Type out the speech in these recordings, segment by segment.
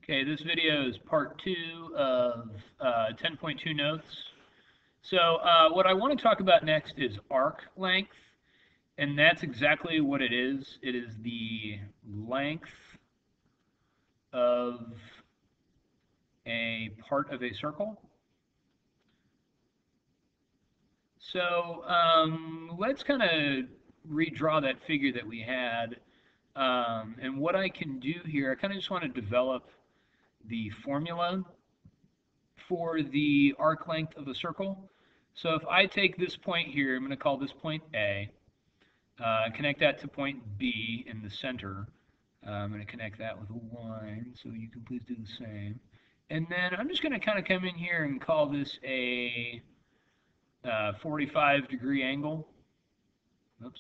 Okay, this video is part 2 of 10.2 notes. So what I want to talk about next is arc length, and that's exactly what it is. It is the length of a part of a circle. So let's kind of redraw that figure that we had. And what I can do here, I kind of just want to develop the formula for the arc length of a circle. So if I take this point here, I'm going to call this point A, connect that to point B in the center. I'm going to connect that with a line, so you can please do the same. And then I'm just going to kind of come in here and call this a 45-degree angle. Oops.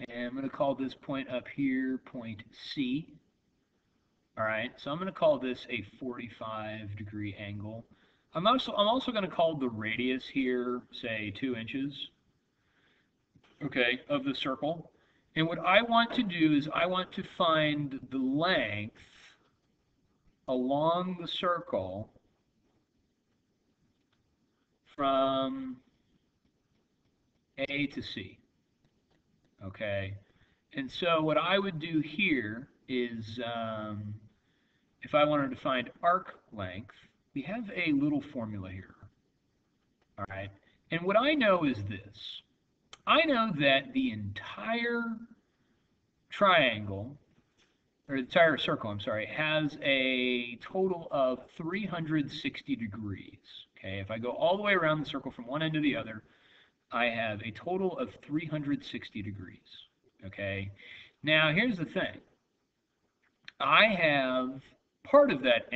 And I'm going to call this point up here point C. All right, so I'm going to call this a 45-degree angle. I'm also going to call the radius here, say 2 inches, okay, of the circle. And what I want to do is I want to find the length along the circle from A to C, okay? And so what I would do here is if I wanted to find arc length, we have a little formula here, all right? And what I know is this. I know that the entire triangle, or the entire circle, I'm sorry, has a total of 360 degrees, okay? If I go all the way around the circle from one end to the other, I have a total of 360 degrees, okay? Now, here's the thing. I have part of that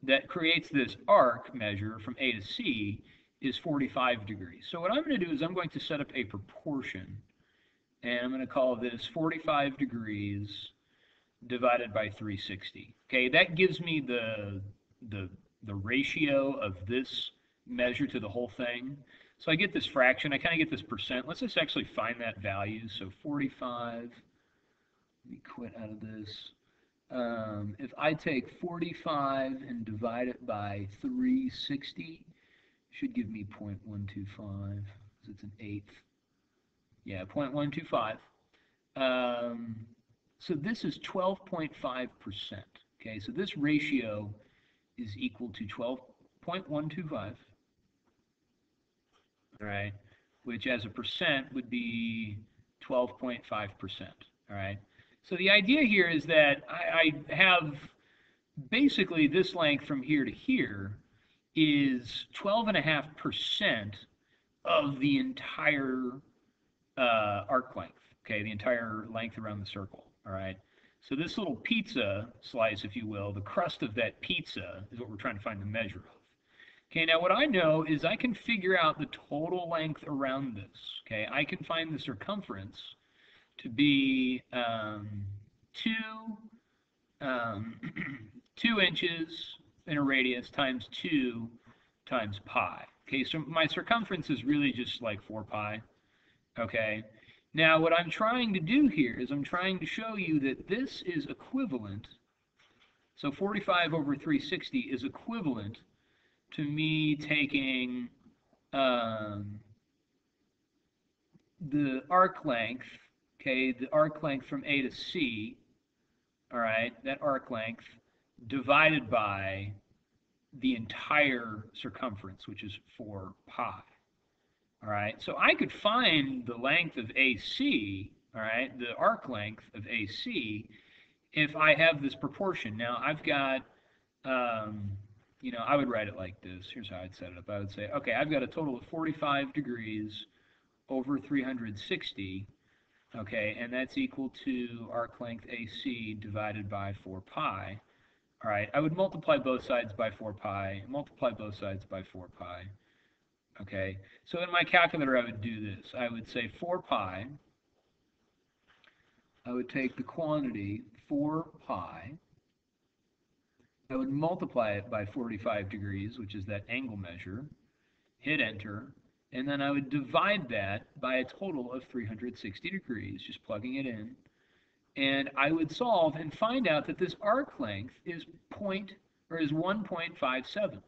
that creates this arc measure from A to C is 45 degrees. So what I'm going to do is I'm going to set up a proportion, and I'm going to call this 45 degrees divided by 360. Okay, that gives me the ratio of this measure to the whole thing. So I get this fraction, I kind of get this percent. Let's just actually find that value. So 45, let me quit out of this. If I take 45 and divide it by 360, should give me 0.125, because it's an eighth. Yeah, 0.125. So this is 12.5%. Okay, so this ratio is equal to 12.125. All right, which as a percent would be 12.5%. All right. So the idea here is that I have basically this length from here to here is 12.5% of the entire arc length, okay, the entire length around the circle, all right? So this little pizza slice, if you will, the crust of that pizza is what we're trying to find the measure of. Okay, now what I know is I can figure out the total length around this, okay? I can find the circumference to be 2 inches in a radius times 2 times pi. Okay, so my circumference is really just like 4 pi. Okay, now what I'm trying to do here is I'm trying to show you that this is equivalent. So 45 over 360 is equivalent to me taking the arc length, okay, the arc length from A to C, all right, that arc length divided by the entire circumference, which is 4 pi. All right, so I could find the length of AC, all right, the arc length of AC, if I have this proportion. Now, I've got, you know, I would write it like this. Here's how I'd set it up. I would say, okay, I've got a total of 45 degrees over 360, okay, and that's equal to arc length AC divided by 4 pi. All right, I would multiply both sides by 4 pi, multiply both sides by 4 pi. Okay, so in my calculator I would do this. I would say 4 pi. I would take the quantity 4 pi. I would multiply it by 45 degrees, which is that angle measure. Hit enter. And then I would divide that by a total of 360 degrees, just plugging it in. And I would solve and find out that this arc length is 1.57.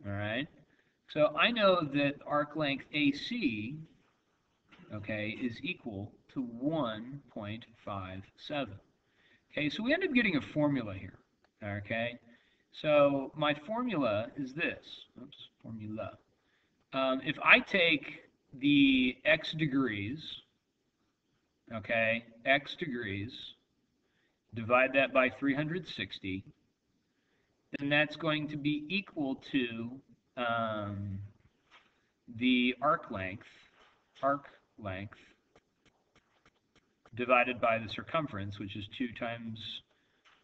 All right. So I know that arc length AC, okay, is equal to 1.57. Okay, so we end up getting a formula here. Okay, so my formula is this. Oops, formula. If I take the x degrees, okay, x degrees, divide that by 360, then that's going to be equal to the arc length divided by the circumference, which is 2 times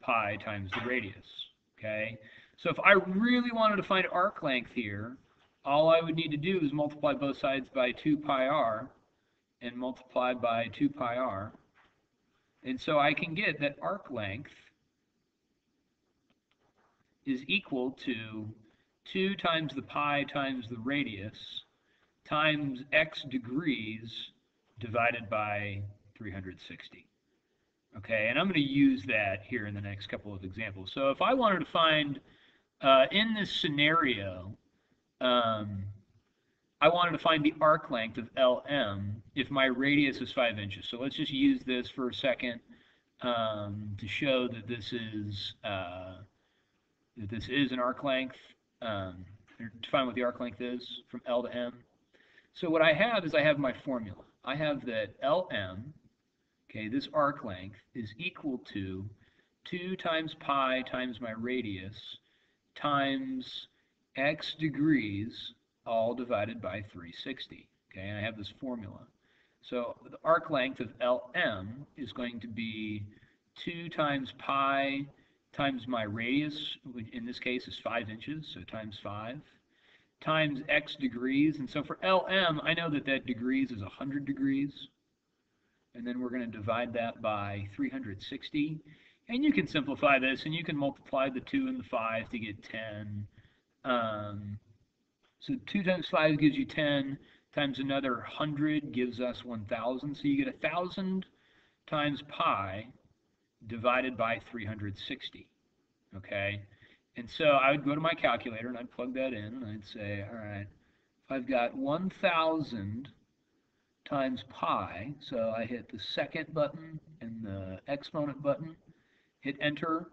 pi times the radius. Okay, so if I really wanted to find arc length here, all I would need to do is multiply both sides by 2 pi r and multiply by 2 pi r. And so I can get that arc length is equal to 2 times the pi times the radius times x degrees divided by 360. Okay, and I'm going to use that here in the next couple of examples. So if I wanted to find, in this scenario, I wanted to find the arc length of LM if my radius is 5 inches. So let's just use this for a second to show that this is an arc length, or to find what the arc length is from L to M. So what I have is I have my formula. I have that LM, okay, this arc length is equal to 2 times pi times my radius times x degrees, all divided by 360. Okay, and I have this formula. So the arc length of LM is going to be 2 times pi times my radius, which in this case is 5 inches, so times 5, times x degrees. And so for LM, I know that that degrees is 100 degrees. And then we're going to divide that by 360. And you can simplify this, and you can multiply the 2 and the 5 to get 10. So 2 times 5 gives you 10, times another 100 gives us 1,000. So you get 1,000 times pi divided by 360. Okay? And so I would go to my calculator, and I'd plug that in, and I'd say, all right, if I've got 1,000 times pi, so I hit the second button and the exponent button, hit enter,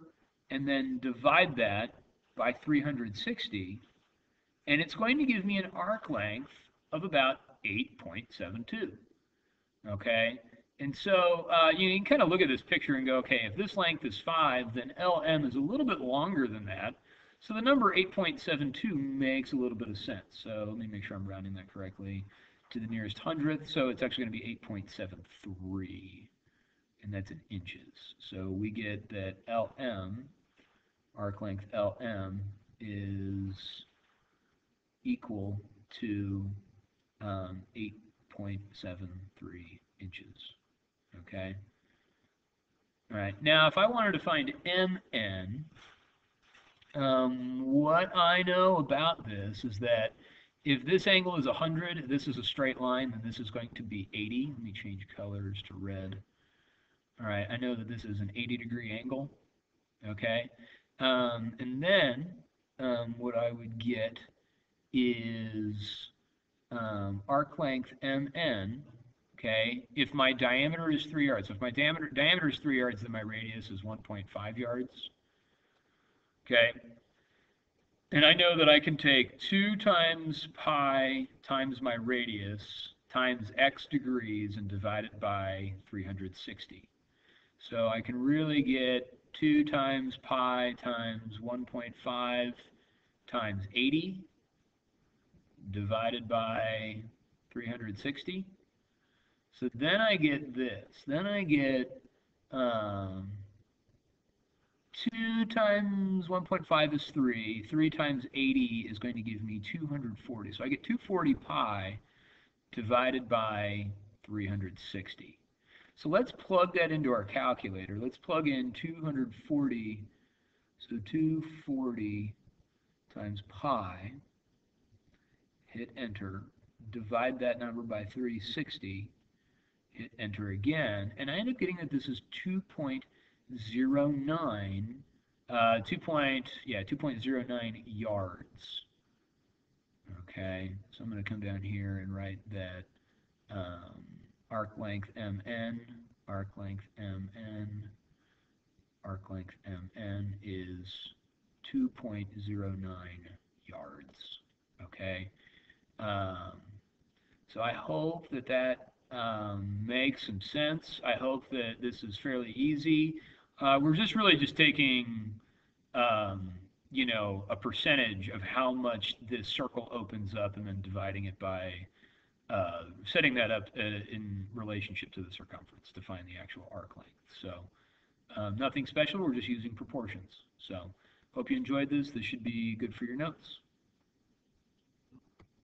and then divide that by 360, and it's going to give me an arc length of about 8.72. Okay, and so you can kind of look at this picture and go, okay, if this length is 5, then LM is a little bit longer than that. So the number 8.72 makes a little bit of sense. So let me make sure I'm rounding that correctly to the nearest hundredth. So it's actually going to be 8.73, and that's in inches. So we get that LM, arc length LM, is equal to 8.73 inches. Okay. All right. Now, if I wanted to find MN, what I know about this is that if this angle is 100, this is a straight line, then this is going to be 80. Let me change colors to red. All right. I know that this is an 80-degree angle. Okay. And then what I would get is arc length MN, okay, if my diameter is 3 yards. So if my diameter is 3 yards, then my radius is 1.5 yards. Okay. And I know that I can take 2 times pi times my radius times x degrees and divide it by 360. So I can really get 2 times pi times 1.5 times 80 divided by 360. So then I get this. Then I get 2 times 1.5 is 3. 3 times 80 is going to give me 240. So I get 240 pi divided by 360. So let's plug that into our calculator. Let's plug in 240. So 240 times pi. Hit enter. Divide that number by 360. Hit enter again, and I end up getting that this is 2.09, 2.09 yards. Okay, so I'm going to come down here and write that arc length MN, arc length MN, arc length MN is 2.09 yards. Okay, so I hope that that makes some sense. I hope that this is fairly easy. We're just really just taking um, a percentage of how much this circle opens up and then dividing it by setting that up in relationship to the circumference to find the actual arc length. So nothing special, we're just using proportions. So hope you enjoyed this. This should be good for your notes.